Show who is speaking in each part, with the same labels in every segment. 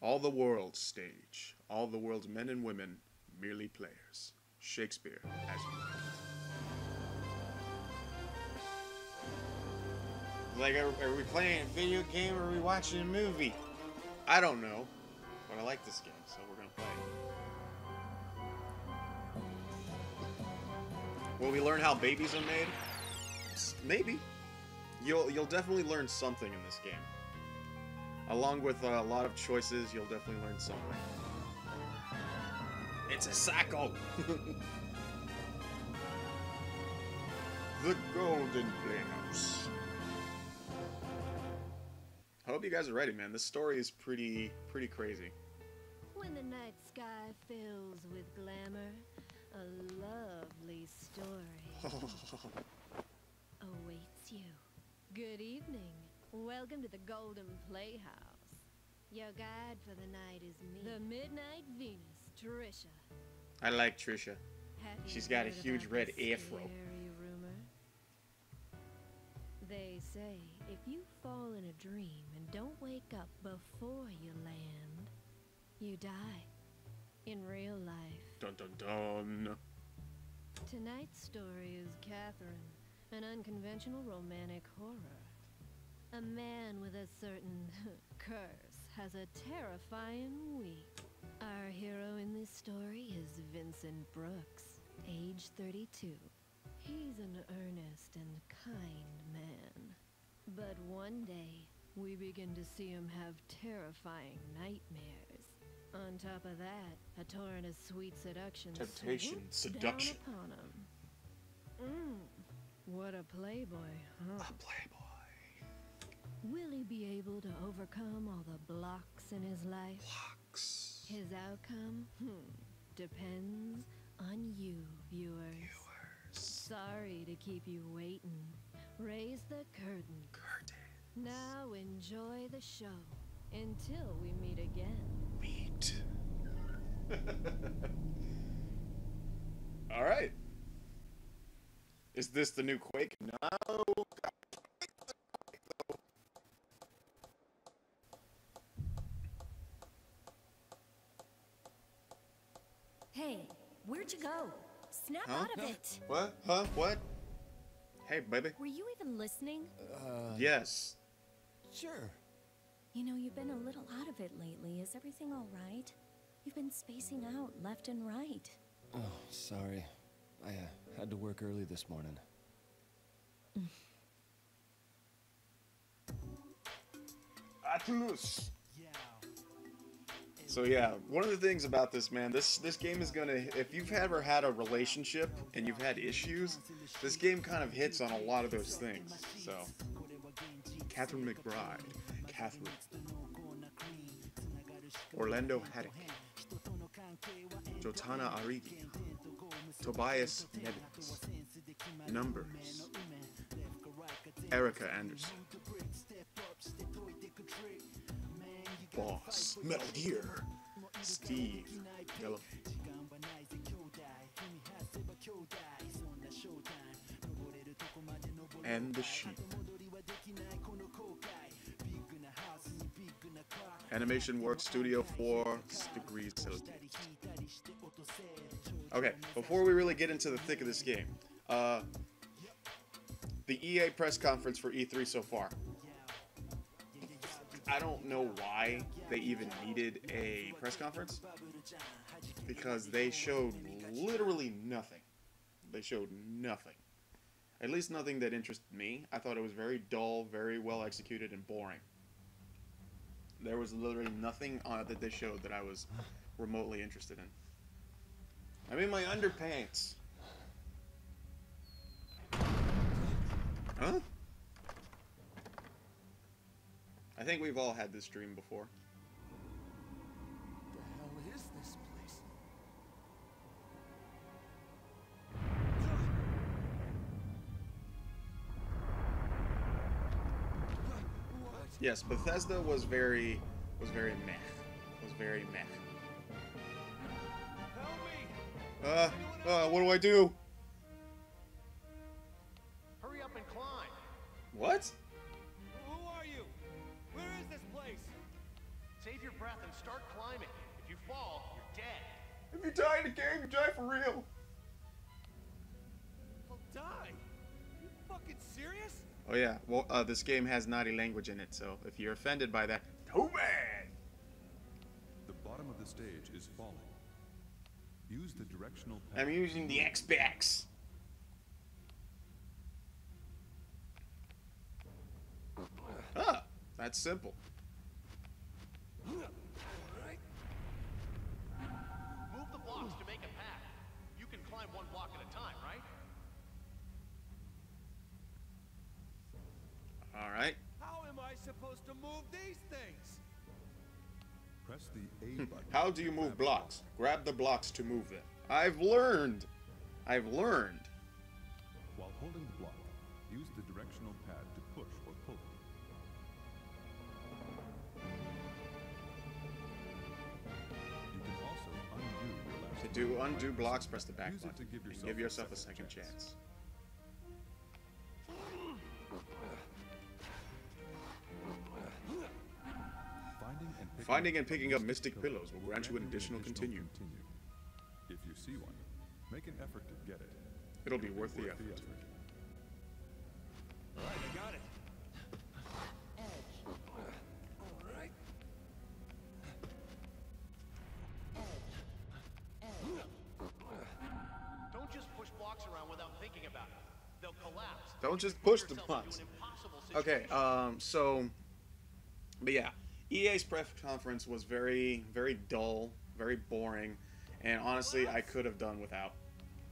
Speaker 1: All the world's stage, all the world's men and women, merely players. Shakespeare, as you will. Like, are we playing a video game or are we watching a movie? I don't know, but I like this game, so we're gonna play it. Will we learn how babies are made? Maybe. You'll definitely learn something in this game. Along with a lot of choices, you'll definitely learn something. It's a Sacco! The Golden Playhouse. I hope you guys are ready, man. This story is pretty crazy.
Speaker 2: When the night sky fills with glamour, a lovely story awaits you. Good evening. Welcome to the Golden Playhouse. Your guide for the night is me, the Midnight Venus, Trisha.
Speaker 1: I like Trisha. She's got a huge red afro.
Speaker 2: Rumor? They say if you fall in a dream and don't wake up before you land, you die. In real life.
Speaker 1: Dun dun dun.
Speaker 2: Tonight's story is Catherine, an unconventional romantic horror. A man with a certain curse has a terrifying week. Our hero in this story is Vincent Brooks, age 32. He's an earnest and kind man. But one day, we begin to see him have terrifying nightmares. On top of that, a torrent of sweet seduction
Speaker 1: Temptation,
Speaker 2: swoops
Speaker 1: seduction.
Speaker 2: down upon him. What a playboy, huh?
Speaker 1: A playboy.
Speaker 2: Will he be able to overcome all the blocks in his life?
Speaker 1: Blocks.
Speaker 2: His outcome? Depends on you, viewers. Sorry to keep you waiting. Raise the curtain. Now enjoy the show. Until we meet again.
Speaker 1: Meet. Alright. Is this the new Quake? No.
Speaker 3: Hey, where'd you go? Snap out of it!
Speaker 1: What? Huh? What? Hey, baby.
Speaker 3: Were you even listening?
Speaker 1: Yes.
Speaker 4: Sure.
Speaker 3: You know, you've been a little out of it lately. Is everything all right? You've been spacing out left and right.
Speaker 4: Oh, sorry. I had to work early this morning.
Speaker 1: Atlas. So yeah, one of the things about this, man, this game is gonna, if you've ever had a relationship and you've had issues, this game kind of hits on a lot of those things. So, Catherine McBride, Catherine, Orlando Haddock, Jotana Arigi, Tobias Nevins, Numbers, Erica Anderson, Boss, Metal Gear, Steve, Delafield, and the Sheep. Animation Works Studio 4 degrees Celsius. Okay, before we really get into the thick of this game, the EA press conference for E3 so far. I don't know why they even needed a press conference, because they showed literally nothing. They showed nothing. At least nothing that interested me. I thought it was very dull, very well executed, and boring. There was literally nothing on it that they showed that I was remotely interested in. I'm in my underpants. Huh? I think we've all had this dream before.
Speaker 4: The hell is this place? What?
Speaker 1: Yes, Bethesda was very meh. Was very meh.
Speaker 5: Help me!
Speaker 1: What do I do?
Speaker 5: Hurry up and climb!
Speaker 1: What?
Speaker 5: Who are you? Where is this place? Save your breath and start climbing. If you fall, you're dead.
Speaker 1: If you die in the game, you die for real.
Speaker 6: I'll die. You fucking serious?
Speaker 1: Oh yeah, well, this game has naughty language in it, so if you're offended by that, too bad.
Speaker 7: The bottom of the stage is falling. Use the directional pad.
Speaker 1: I'm using the Xbox. Ah, that's simple.
Speaker 5: Move the blocks to make a path. You can climb one block at a time, right?
Speaker 1: All right.
Speaker 6: How am I supposed to move these things?
Speaker 7: Press the A button.
Speaker 1: How do you move blocks? Grab the blocks to move them. I've learned. I've learned.
Speaker 7: While holding the block, use the directional pad to push or pull it. You can also undo your last
Speaker 1: To do undo blocks, press the back
Speaker 7: Use it
Speaker 1: button.
Speaker 7: to give
Speaker 1: And
Speaker 7: yourself
Speaker 1: give
Speaker 7: a
Speaker 1: yourself a
Speaker 7: second
Speaker 1: second
Speaker 7: chance.
Speaker 1: chance. Finding and picking up mystic pillows will grant you an additional continue.
Speaker 7: If you see one, make an effort to get it.
Speaker 1: It'll be worth the effort.
Speaker 6: All right, I got it.
Speaker 5: Don't just push blocks around without thinking about it. They'll collapse.
Speaker 1: Don't just
Speaker 5: You
Speaker 1: push
Speaker 5: put
Speaker 1: the
Speaker 5: yourself
Speaker 1: blocks.
Speaker 5: into an impossible
Speaker 1: Okay,
Speaker 5: situation.
Speaker 1: but yeah, EA's press conference was very, very dull, very boring, and honestly, I could have done without.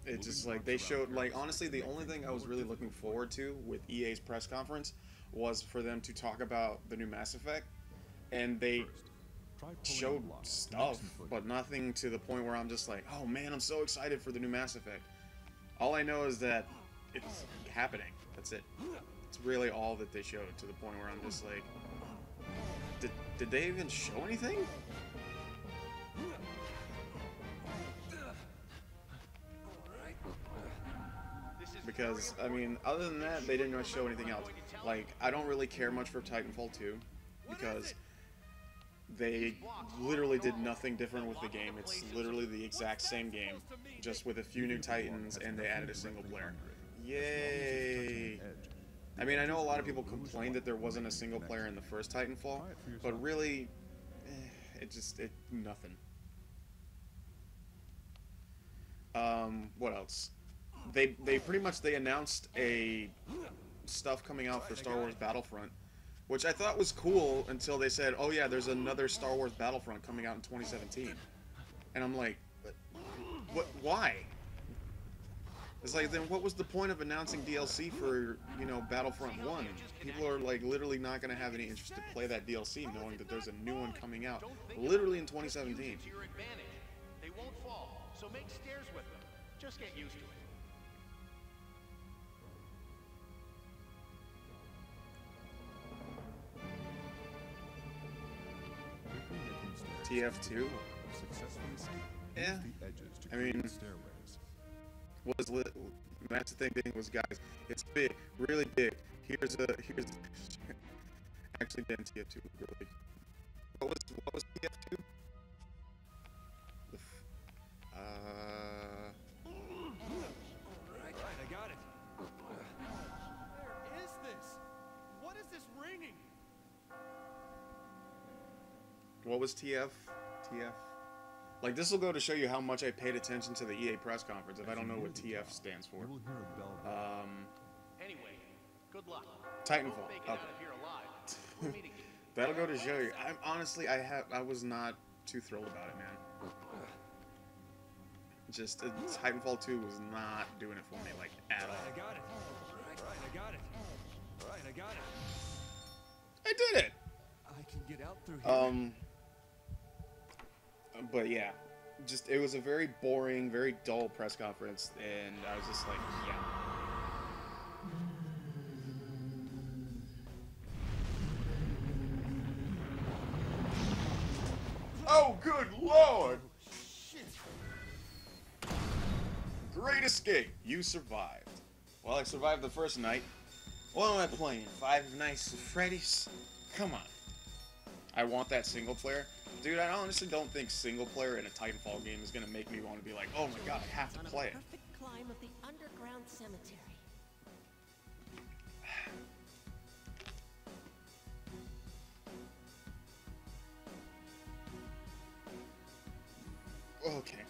Speaker 1: It's just like they showed, like, honestly, the only thing I was really looking forward to with EA's press conference was for them to talk about the new Mass Effect, and they showed stuff, but nothing to the point where I'm just like, oh man, I'm so excited for the new Mass Effect. All I know is that it's happening. That's it. It's really all that they showed, to the point where I'm just like, did they even show anything? Because, I mean, other than that, they didn't really show anything else. Like, I don't really care much for Titanfall 2, because they literally did nothing different with the game. It's literally the exact same game, just with a few new Titans, and they added a single player. Yay! I mean, I know a lot of people complained that there wasn't a single player in the first Titanfall, but really, nothing. What else? They pretty much, they announced stuff coming out for Star Wars Battlefront, which I thought was cool until they said, oh yeah, there's another Star Wars Battlefront coming out in 2017. And I'm like, why? It's like, then what was the point of announcing DLC for, you know, Battlefront 1? People are, like, literally not going to have any interest to play that DLC knowing that there's a new one coming out literally in 2017.
Speaker 5: Use it to your advantage. They won't fall, so make stairs with them. Just get used to it.
Speaker 1: TF2? Yeah. I mean, that's the thing was, guys, it's big, really big. Here's actually been TF2 really. What was TF2?
Speaker 6: Alright, I got it. Where is this? What is this ringing?
Speaker 1: What was TF? TF? Like, this will go to show you how much I paid attention to the EA press conference if I don't know what TF stands for.
Speaker 5: Anyway, good luck.
Speaker 1: Titanfall.
Speaker 5: Make it
Speaker 1: Okay.
Speaker 5: out of here alive. We'll meet again.
Speaker 1: That'll go to show you. I'm honestly, I was not too thrilled about it, man. Just Titanfall 2 was not doing it for me, like, at all.
Speaker 6: I got it. Alright, I got it. Alright, I got it.
Speaker 1: I did it.
Speaker 6: I can get out through here.
Speaker 1: But yeah, just it was a very boring, very dull press conference, and I was just like, yeah. Oh, good lord! Great escape! You survived. Well, I survived the first night. What am I playing? Five Nights at Freddy's? Come on. I want that single player. Dude, I honestly don't think single player in a Titanfall game is gonna make me want to be like, oh my god, I have to play it.
Speaker 8: Perfect climb of the underground cemetery.
Speaker 1: Okay.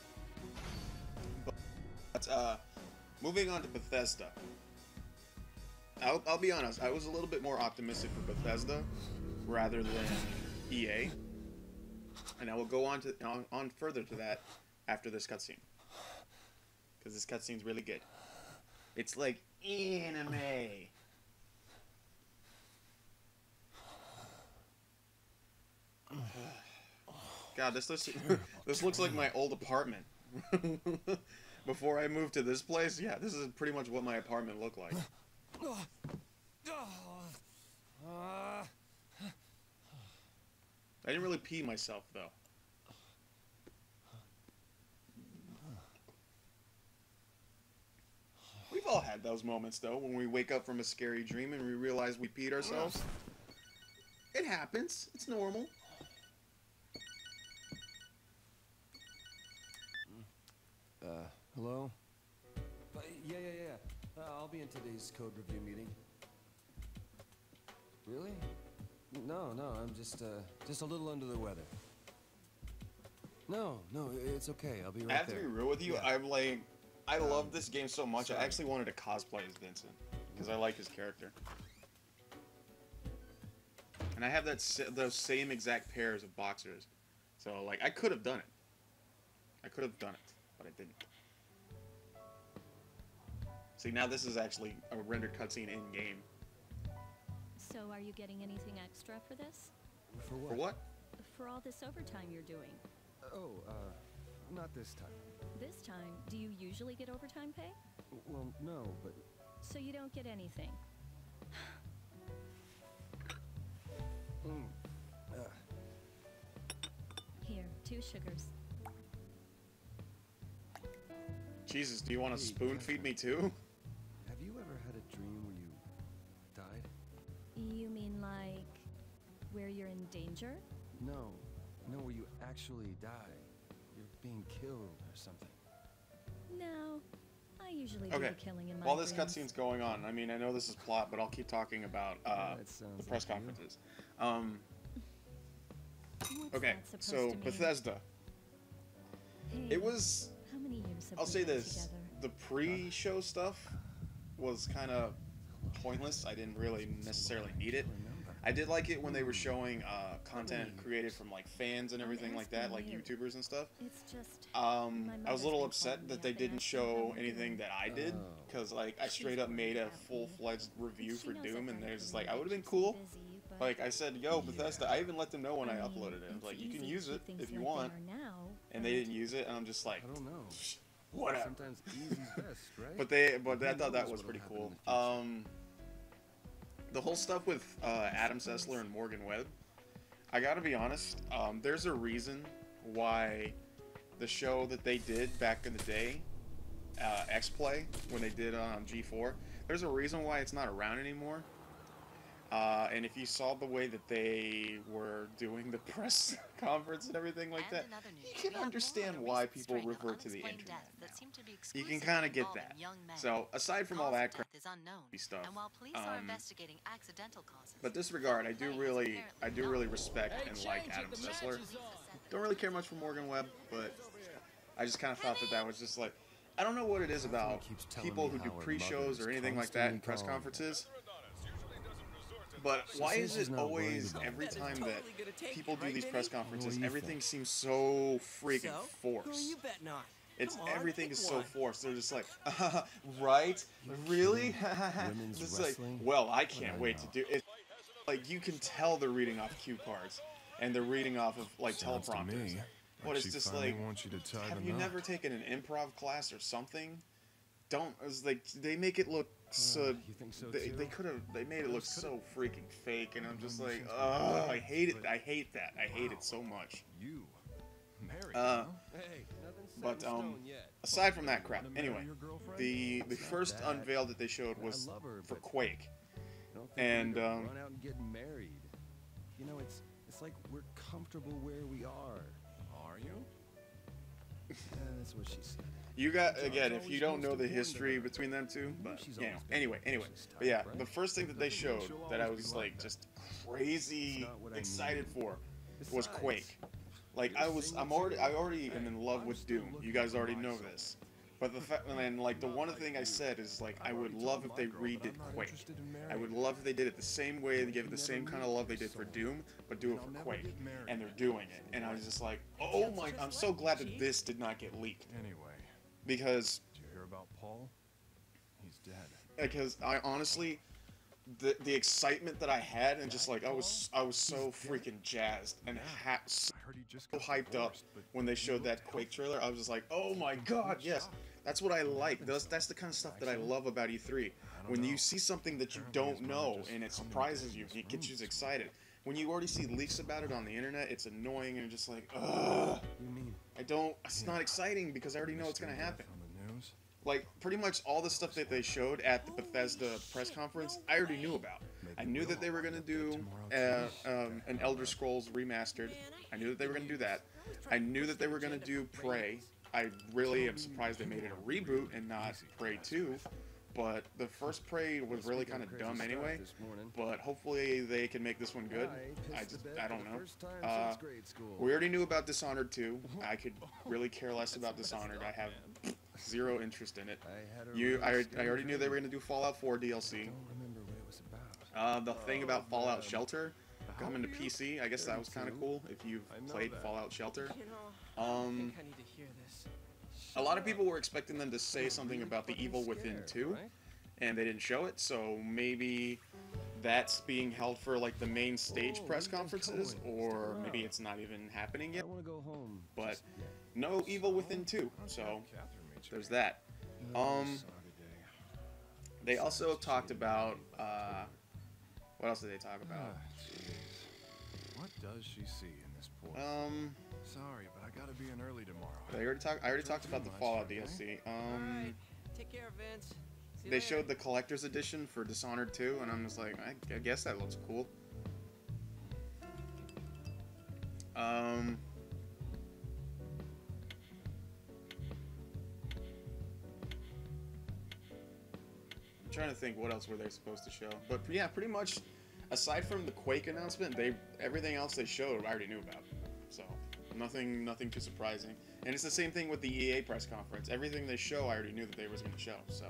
Speaker 1: But, moving on to Bethesda. I'll be honest, I was a little bit more optimistic for Bethesda rather than EA. And I will go on further to that after this cutscene. Because this cutscene's really good. It's like anime. God, this looks like my old apartment. Before I moved to this place, yeah, this is pretty much what my apartment looked like. I didn't really pee myself, though. We've all had those moments, though, when we wake up from a scary dream and we realize we peed ourselves. It happens. It's normal.
Speaker 4: Hello? Yeah. I'll be in today's code review meeting. Really? No, I'm just a little under the weather. No, it's okay. I'll be right there.
Speaker 1: I have to be real with you. Yeah. I love this game so much. Sorry. I actually wanted to cosplay as Vincent because I like his character. And I have those same exact pairs of boxers. So, like, I could have done it. But I didn't. See, now this is actually a rendered cutscene in-game.
Speaker 3: So are you getting anything extra for this?
Speaker 4: For what?
Speaker 1: For what?
Speaker 3: For all this overtime you're doing.
Speaker 4: Oh, not this time.
Speaker 3: This time, do you usually get overtime pay?
Speaker 4: Well, no, but...
Speaker 3: So you don't get anything? Here, 2 sugars.
Speaker 1: Jesus, do you want to spoon feed me too?
Speaker 4: Have you ever had a dream where you died?
Speaker 3: You mean like where you're in danger?
Speaker 4: No, where you actually die. You're being killed or something.
Speaker 3: No, I usually do the killing in my
Speaker 1: While this
Speaker 3: dreams.
Speaker 1: cutscene's going on, I mean, I know this is plot, but I'll keep talking about the press conferences. Okay, so Bethesda.
Speaker 3: Hey,
Speaker 1: It was...
Speaker 3: how many years have
Speaker 1: I'll
Speaker 3: we
Speaker 1: say
Speaker 3: been
Speaker 1: this.
Speaker 3: together?
Speaker 1: The pre-show stuff was kind of pointless. I didn't really necessarily need it. I did like it when they were showing content created from like fans and everything like that, like YouTubers and stuff.
Speaker 3: It's just
Speaker 1: I was a little upset that they didn't show anything that I did, because like I straight up made a full-fledged review for Doom, and there's just like, I would have been cool. Like I said, yo, Bethesda, I even let them know when I uploaded it. Like, you can use it if you want. And they didn't use it, and I'm just like,
Speaker 4: I don't know.
Speaker 1: whatever.
Speaker 4: Sometimes easy's best, right?
Speaker 1: But I thought that was pretty cool. The whole stuff with Adam Sessler and Morgan Webb, I gotta be honest, there's a reason why the show that they did back in the day, X-Play, when they did on G4, there's a reason why it's not around anymore. And if you saw the way that they were doing the press conference and everything like that, you can understand why people revert to the internet now. You can kind of get that. So, aside from all that crappy stuff, but disregard, I do really respect and like Adam Sessler. Don't really care much for Morgan Webb, but I just kind of thought that was just like, I don't know what it is about people who do pre-shows or anything like that in press conferences. But why is it always, every time that people do these press conferences, everything seems so freaking forced? Everything is so forced. They're just like, right? Really? It's like, well, I can't wait to do it. Like, you can tell they're reading off cue cards, and they're reading off of, like, teleprompters. But it's just like, have you never taken an improv class or something? It's like, they make it look so,
Speaker 4: you think so too?
Speaker 1: They made it look so freaking fake, and I'm just like, ugh, I hate it. I hate that. I hate it so much.
Speaker 6: You married?
Speaker 1: But aside from that crap, anyway, the first unveil that they showed was for Quake, and
Speaker 4: run out and get married. You know, it's It's like we're comfortable where we are.
Speaker 6: Are you?
Speaker 4: That's what she said.
Speaker 1: You got, again, if you don't know the history between them two, but you know, anyway. But yeah, the first thing that they showed that I was like just crazy excited for was Quake. Like I already am in love with Doom. You guys already know this. But the fact, and like the one thing I said is like I would love if they redid Quake. I would love if they did it the same way, they give it the same kind of love they did for Doom, but do it for Quake. And they're doing it. And I was just like, oh my, I'm so glad that this did not get leaked.
Speaker 6: Anyway.
Speaker 1: Because
Speaker 6: Did you hear about Paul? He's dead.
Speaker 1: because I honestly, the excitement that I had and just like I was so freaking jazzed and so
Speaker 6: I heard he just got
Speaker 1: hyped up
Speaker 6: divorced, but
Speaker 1: when they
Speaker 6: he
Speaker 1: showed
Speaker 6: looked
Speaker 1: that Quake
Speaker 6: healthy.
Speaker 1: trailer. I was just like, oh my god, yes, that's what I like. That's the kind of stuff that I love about E3. When you see something that you don't know and it surprises you, it gets you excited. When you already see leaks about it on the internet, it's annoying and just like, ugh.
Speaker 4: You mean?
Speaker 1: It's not exciting because I already know it's gonna happen.
Speaker 6: On the news?
Speaker 1: Like, pretty much all the stuff that they showed at the Bethesda press conference, I already knew about. I knew that they were going to do an Elder Scrolls remastered. I knew that they were going to do that. I knew that they were going to do Prey. I really am surprised they made it a reboot and not Prey 2. But the first Prey was really kind of dumb anyway. But hopefully they can make this one good. I don't know. We already knew about Dishonored 2. I could really care less about Dishonored. I have zero interest in it. I already knew they were going to do Fallout 4 DLC.
Speaker 4: I don't remember what it was about.
Speaker 1: The thing about Fallout Shelter coming to PC, I guess that was kind of cool if you've played Fallout Shelter.
Speaker 8: I think I need to hear this.
Speaker 1: A lot of people were expecting them to say something about The Evil Within 2, and they didn't show it, so maybe that's being held for like the main stage press conferences, or maybe it's not even happening yet.
Speaker 4: I want to go home.
Speaker 1: But no Evil Within 2, so there's that. They also talked about what else did they talk about?
Speaker 6: What does she see in this poor? Sorry, but I gotta be in early tomorrow.
Speaker 1: I already talked about the Fallout DLC.
Speaker 8: Alright, take care, Vince. See you
Speaker 1: They
Speaker 8: later.
Speaker 1: showed the collector's edition for Dishonored 2, and I'm just like, I guess that looks cool. I'm trying to think what else were they supposed to show, but yeah, pretty much aside from the Quake announcement, everything else they showed I already knew about. So nothing too surprising. And it's the same thing with the EA press conference. Everything they show I already knew that they was going to show. So